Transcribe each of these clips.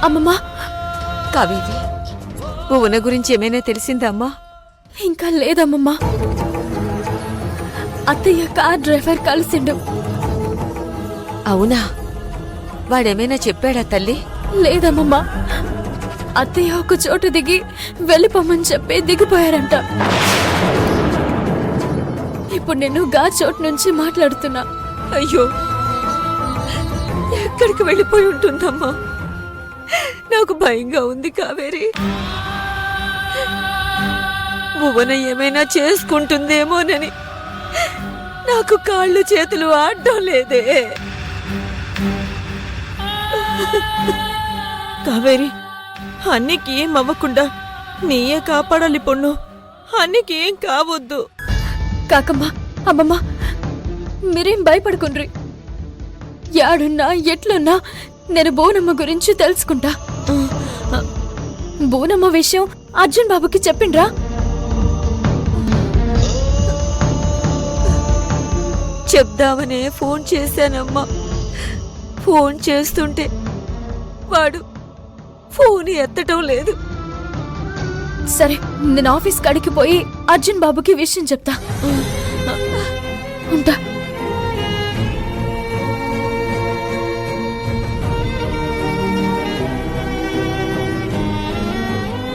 అమ్మమ్మా, కావేరి, భువన గురించి ఏమైనా తెలిసిందా అమ్మా? ఇంకా లేదమ్మమ్మా. అత్తయ్య కార్ డ్రైవర్ కలిసిండు. అవునా? వాడేమైనా చెప్పాడా తల్లి? లేదమ్మమ్మా, అత్తయ్య ఒక చోటు దిగి వెళ్ళిపోమని చెప్పి దిగిపోయారంట. ఇప్పుడు నేను గా చోటు నుంచి మాట్లాడుతున్నా. అయ్యో, ఎక్కడికి వెళ్ళిపోయి ఉంటుందమ్మా? నాకు భయంగా ఉంది కావేరి. భువన ఏమైనా చేసుకుంటుందేమోనని నాకు కాళ్ళు చేతులు ఆడడం లేదే. కావేరి, అన్నికి ఏం అవ్వకుండా నీయే కాపాడాలి పొన్ను. అన్నికి ఏం కావద్దు. కాకమ్మ, అమ్మమ్మ, మీరేం భయపడుకుండ్రి. యాడున్నా ఎట్లున్నా నేను బోనమ్మ గురించి తెలుసుకుంటా. బోనమ్మ విషయం అర్జున్ బాబుకి చెప్పిండ్రా? చెప్దామనే ఫోన్ చేశానమ్మా. ఫోన్ చేస్తుంటే వాడు ఫోన్ ఎత్తటం లేదు. సరే, నేను ఆఫీస్ కాడికి పోయి అర్జున్ బాబుకి విషయం చెప్తా. ఉంటా.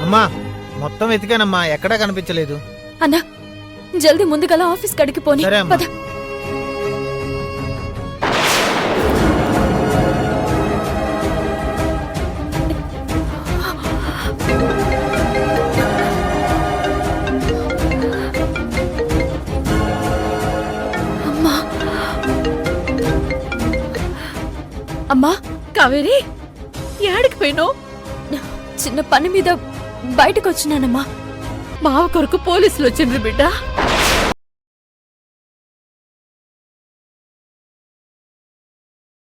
అమ్మా, మొత్తం వెతికానమ్మా, ఎక్కడా కనిపించలేదు. అన్నా, జల్దీ ముందుగల ఆఫీస్ కాడికి పోనీ. సరే అమ్మా. పద. అమ్మా, అమ్మా, కావేరి, యాడికి పోయినావు? చిన్న పని మీద బయటకు వచ్చినానమ్మా. మావ కొరకు పోలీసులు వచ్చిండ్రు బిడ్డ.